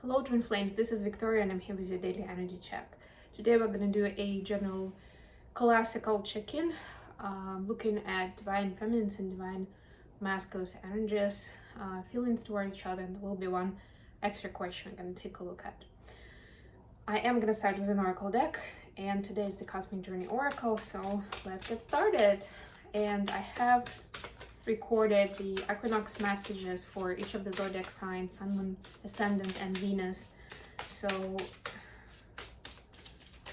Hello Twin Flames, this is Victoria and I'm here with your daily energy check. Today we're going to do a general classical check-in, looking at divine feminines and divine masculine energies, feelings toward each other, and there will be one extra question we're going to take a look at. I am going to start with an oracle deck, and today is the Cosmic Journey Oracle, so let's get started. And I have recorded the equinox messages for each of the zodiac signs, Sun, Moon, Ascendant, and Venus. So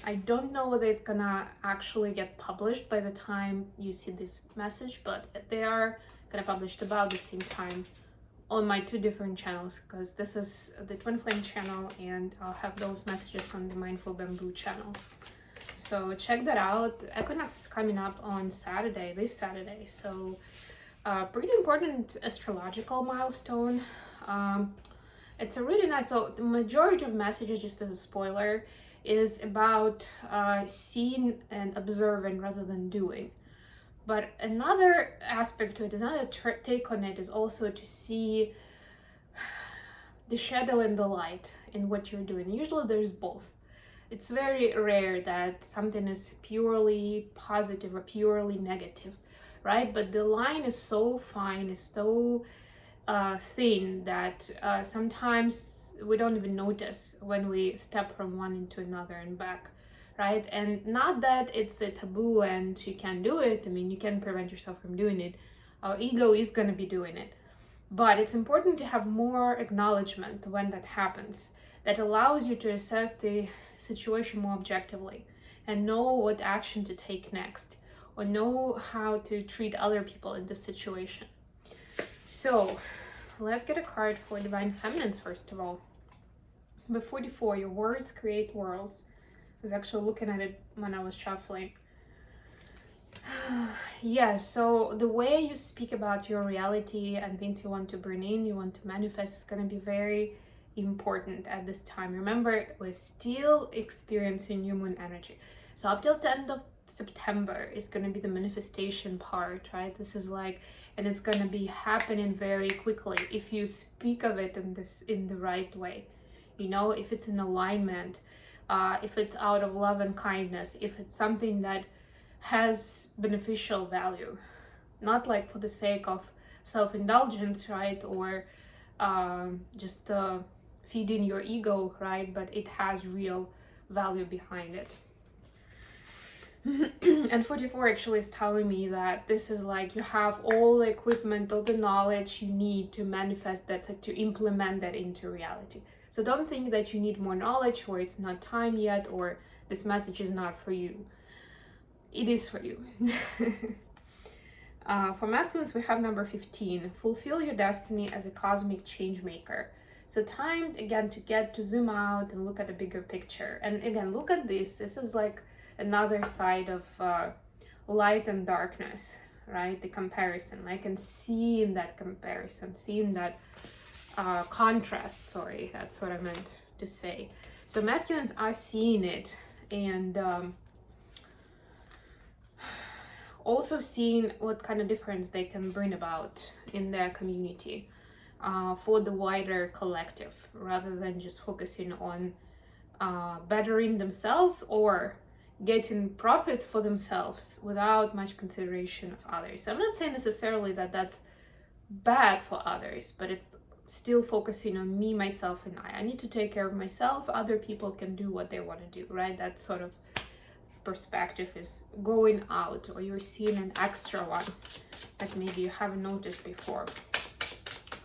I don't know whether it's gonna actually get published by the time you see this message, but they are gonna publish about the same time on my two different channels, because this is the Twin Flame channel and I'll have those messages on the Mindful Bamboo channel. So check that out. Equinox is coming up on Saturday, this Saturday, so pretty important astrological milestone. It's a really nice, so the majority of messages, just as a spoiler, is about seeing and observing rather than doing. But another aspect to it, another take on it, is also to see the shadow and the light in what you're doing. Usually there's both. It's very rare that something is purely positive or purely negative, right? But the line is so fine, is so thin that sometimes we don't even notice when we step from one into another and back, right? And not that it's a taboo and you can't do it. I mean, you can prevent yourself from doing it. Our ego is going to be doing it. But it's important to have more acknowledgement when that happens. That allows you to assess the situation more objectively and know what action to take next, or know how to treat other people in this situation. So let's get a card for divine feminines first of all. Number 44, your words create worlds. I was actually looking at it when I was shuffling. Yeah, so the way you speak about your reality and things you want to bring in, you want to manifest, is going to be very important at this time. Remember, we're still experiencing new moon energy. So up till the end of September is going to be the manifestation part, right? This is like, and it's going to be happening very quickly if you speak of it in the right way. You know, if it's in alignment, if it's out of love and kindness, if it's something that has beneficial value, not like for the sake of self-indulgence, right? Or just feeding your ego, right? But it has real value behind it. And 44 actually is telling me that this is like you have all the equipment, all the knowledge you need to manifest that, to implement that into reality. So don't think that you need more knowledge, or it's not time yet, or this message is not for you. It is for you. For masculines, we have number 15. Fulfill your destiny as a cosmic change maker. So time again to get to zoom out and look at a bigger picture. And again, look at this. This is like another side of light and darkness, right? The comparison. I can see in that comparison, see in that contrast. Sorry, that's what I meant to say. So masculines are seeing it, and also seeing what kind of difference they can bring about in their community for the wider collective, rather than just focusing on bettering themselves or getting profits for themselves without much consideration of others. I'm not saying necessarily that that's bad for others, but it's still focusing on me, myself, and I need to take care of myself. Other people can do what they want to do, right? That sort of perspective is going out, or you're seeing an extra one that maybe you haven't noticed before.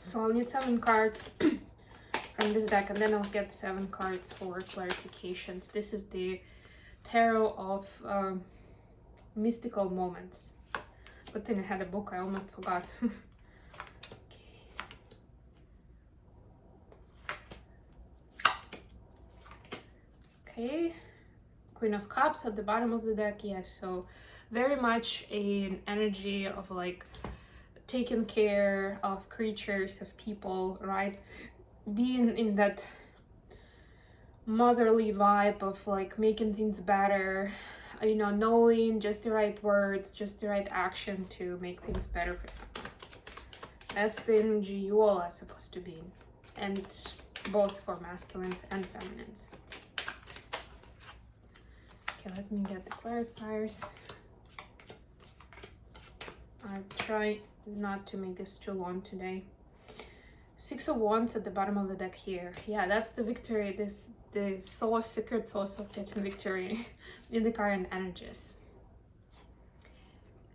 So I'll need 7 cards from this deck, and then I'll get 7 cards for clarifications. This is the tarot of mystical moments. Good thing I had a book, I almost forgot. Okay, Queen of Cups at the bottom of the deck. Yes, so very much an energy of like taking care of creatures, of people, right? Being in that motherly vibe of like making things better, you know, knowing just the right words, just the right action to make things better for someone. That's the energy you all are supposed to be in. And both for masculines and feminines. Okay, let me get the clarifiers. I'll try not to make this too long today. 6 of Wands at the bottom of the deck here. Yeah, that's the victory, the source, secret source of getting victory in the current energies.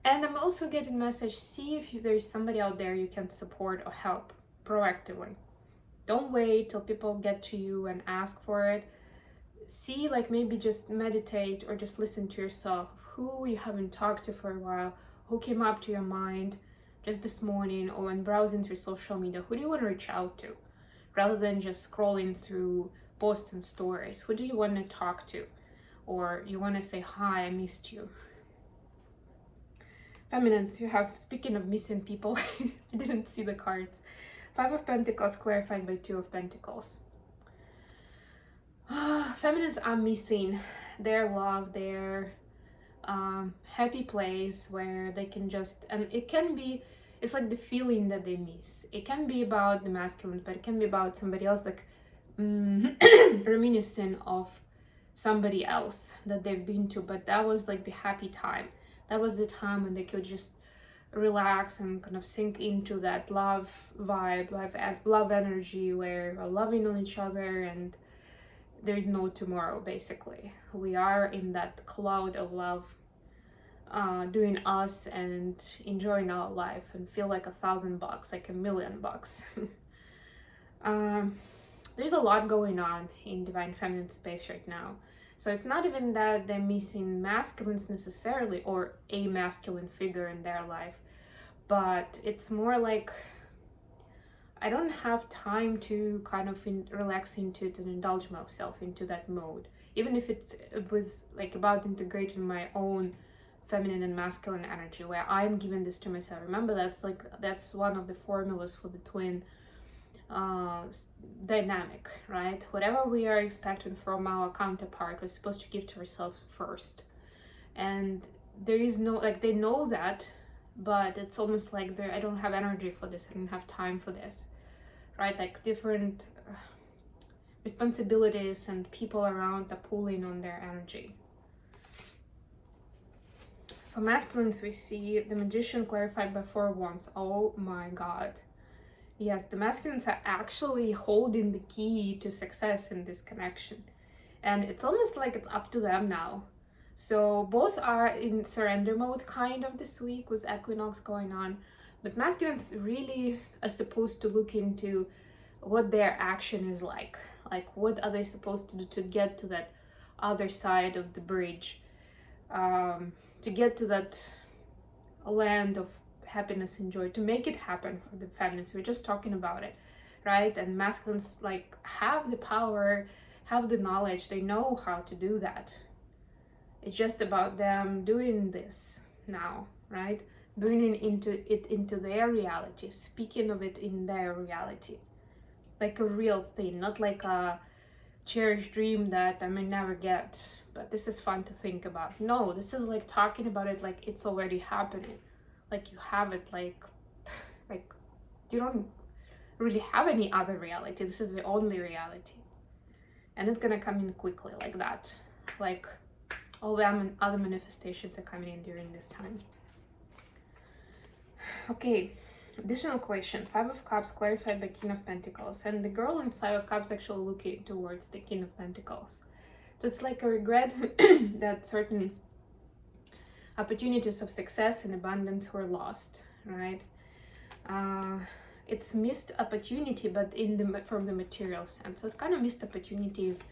And I'm also getting message, see if there's somebody out there you can support or help proactively. Don't wait till people get to you and ask for it. See, like maybe just meditate or just listen to yourself. Who you haven't talked to for a while, who came up to your mind just this morning, or when browsing through social media, who do you want to reach out to? Rather than just scrolling through posts and stories, who do you want to talk to? Or you want to say, hi, I missed you. Feminines, you have, speaking of missing people, I didn't see the cards. 5 of Pentacles clarified by 2 of Pentacles. Feminines are missing their love, their happy place where they can just, and it can be, it's like the feeling that they miss. It can be about the masculine, but it can be about somebody else, like reminiscent of somebody else that they've been to, but that was like the happy time. That was the time when they could just relax and kind of sink into that love vibe, love energy, where we're loving on each other and there is no tomorrow. Basically, we are in that cloud of love, doing us and enjoying our life and feel like $1,000, like $1,000,000. There's a lot going on in divine feminine space right now. So it's not even that they're missing masculines necessarily, or a masculine figure in their life, but it's more like, I don't have time to kind of relax into it and indulge myself into that mode. Even if it was like about integrating my own feminine and masculine energy, where I'm giving this to myself. Remember, that's one of the formulas for the twin dynamic, right? Whatever we are expecting from our counterpart, we're supposed to give to ourselves first. And there is no, like, they know that, but it's almost like I don't have energy for this, I don't have time for this, right? Like different responsibilities and people around are pulling on their energy. For masculines, we see the Magician clarified by 4 of Wands. Oh my god. Yes, the masculines are actually holding the key to success in this connection. And it's almost like it's up to them now. So both are in surrender mode kind of this week with equinox going on. But masculines really are supposed to look into what their action is like. Like, what are they supposed to do to get to that other side of the bridge? To get to that land of happiness and joy, to make it happen for the feminines. We're just talking about it, right? And masculines like have the power, have the knowledge, they know how to do that. It's just about them doing this now, right? Bringing it into their reality, speaking of it in their reality, like a real thing, not like a cherished dream that I may never get, but this is fun to think about. No, this is like talking about it like it's already happening. Like you have it, like you don't really have any other reality. This is the only reality. And it's gonna come in quickly like that. Like all the other manifestations are coming in during this time. Okay, additional question. 5 of Cups clarified by King of Pentacles. And the girl in 5 of Cups actually looking towards the King of Pentacles. So it's like a regret that certain opportunities of success and abundance were lost, right? It's missed opportunity, but from the material sense. So it kind of missed opportunities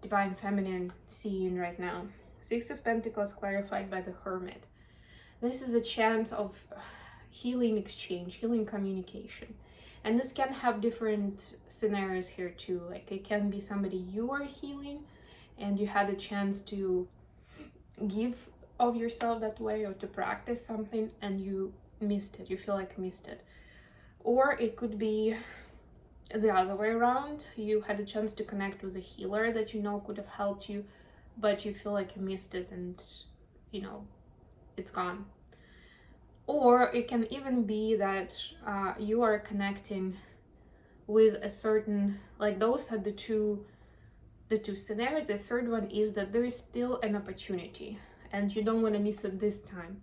divine feminine seeing right now. 6 of Pentacles clarified by the Hermit. This is a chance of healing exchange, healing communication. And this can have different scenarios here too. Like it can be somebody you are healing and you had a chance to give of yourself that way, or to practice something and you missed it, you feel like missed it. Or it could be the other way around. You had a chance to connect with a healer that you know could have helped you, but you feel like you missed it and you know it's gone. Or it can even be that you are connecting with a certain, like those are the two scenarios. The third one is that there is still an opportunity and you don't want to miss it this time.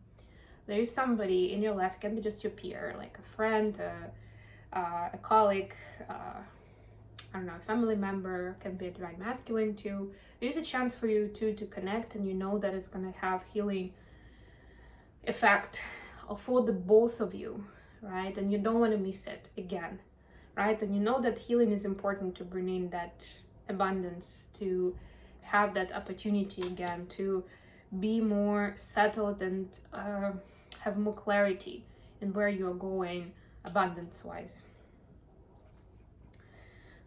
There is somebody in your life, it can be just your peer, like a friend, a colleague, I don't know, a family member, can be a divine masculine too. There's a chance for you two to connect, and you know that it's going to have healing effect for the both of you, right? And you don't want to miss it again, right? And you know that healing is important to bring in that abundance, to have that opportunity again, to be more settled and have more clarity in where you're going abundance wise.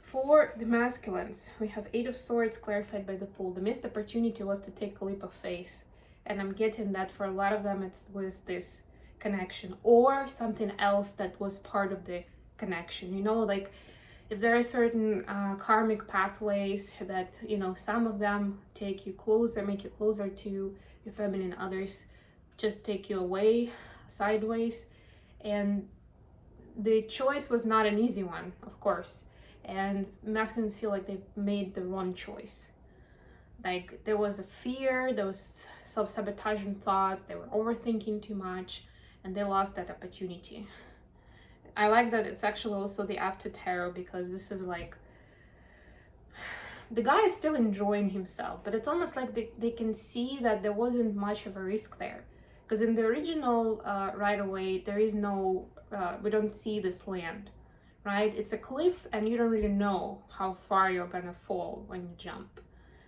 For the masculines, we have 8 of Swords clarified by the Fool. The missed opportunity was to take a leap of faith, and I'm getting that for a lot of them it's with this connection or something else that was part of the connection. You know, like if there are certain karmic pathways that, you know, some of them take you closer, make you closer to your feminine, others just take you away, sideways. And the choice was not an easy one, of course. And masculines feel like they've made the wrong choice. Like there was a fear, there was self-sabotaging thoughts, they were overthinking too much, and they lost that opportunity. I like that it's actually also the after tarot, because this is like the guy is still enjoying himself, but it's almost like they can see that there wasn't much of a risk there, because in the original right away there is no we don't see this land, right? It's a cliff and you don't really know how far you're gonna fall when you jump.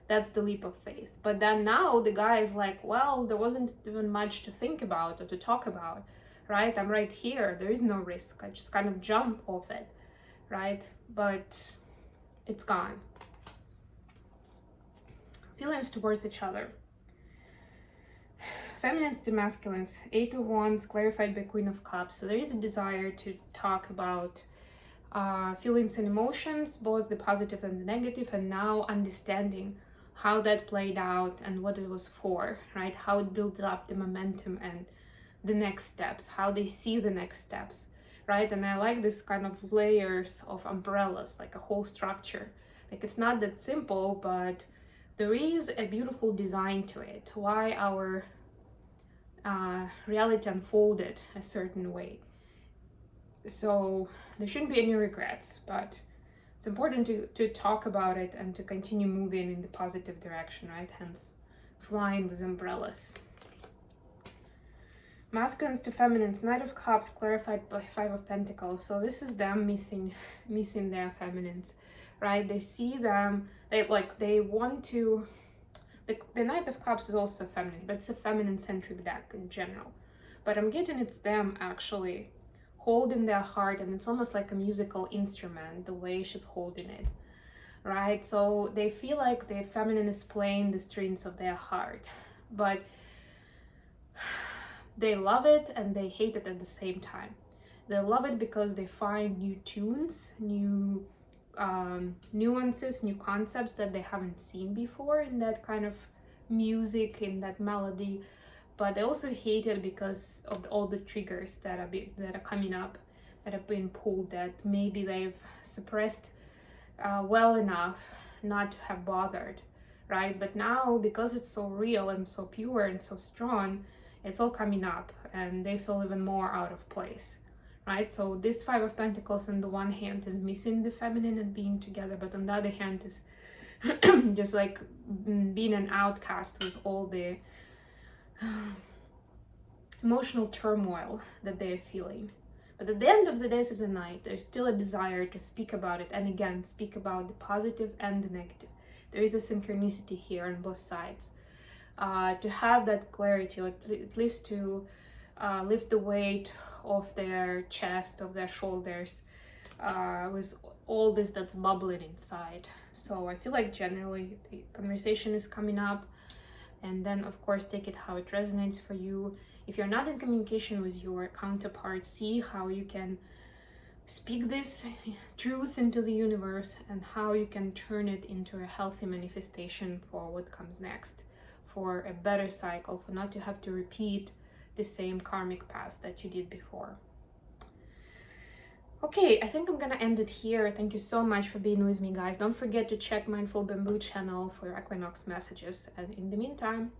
That's the leap of faith. But then now the guy is like, well, there wasn't even much to think about or to talk about, right? I'm right here, there is no risk, I just kind of jump off it, right? But it's gone. Feelings towards each other. Feminines to masculines, 8 of Wands clarified by Queen of Cups. So there is a desire to talk about feelings and emotions, both the positive and the negative, and now understanding how that played out and what it was for, right? How it builds up the momentum and the next steps, how they see the next steps, right? And I like this kind of layers of umbrellas, like a whole structure. Like it's not that simple, but there is a beautiful design to it, why our reality unfolded a certain way. So there shouldn't be any regrets, but it's important to talk about it and to continue moving in the positive direction, right? Hence flying with umbrellas. Masculines to feminines, Knight of Cups clarified by 5 of Pentacles. So this is them missing their feminines, right? They see them, they want to, the Knight of Cups is also feminine, but it's a feminine centric deck in general. But I'm getting it's them actually holding their heart, and it's almost like a musical instrument, the way she's holding it, right? So they feel like the feminine is playing the strings of their heart, but they love it and they hate it at the same time. They love it because they find new tunes, new nuances, new concepts that they haven't seen before in that kind of music, in that melody. But they also hate it because of all the triggers that are coming up, that have been pulled, that maybe they've suppressed well enough not to have bothered, right? But now, because it's so real and so pure and so strong, it's all coming up and they feel even more out of place, right? So this 5 of Pentacles on the one hand is missing the feminine and being together, but on the other hand is just like being an outcast with all the emotional turmoil that they're feeling. But at the end of the day, this is a Knight. There's still a desire to speak about it, and again, speak about the positive and the negative. There is a synchronicity here on both sides. To have that clarity, or at least to lift the weight of their chest, of their shoulders, with all this that's bubbling inside. So I feel like generally the conversation is coming up, and then of course take it how it resonates for you. If you're not in communication with your counterpart, see how you can speak this truth into the universe and how you can turn it into a healthy manifestation for what comes next, for a better cycle, for not to have to repeat the same karmic past that you did before. Okay, I think I'm gonna end it here. Thank you so much for being with me, guys. Don't forget to check Mindful Bamboo channel for equinox messages. And in the meantime,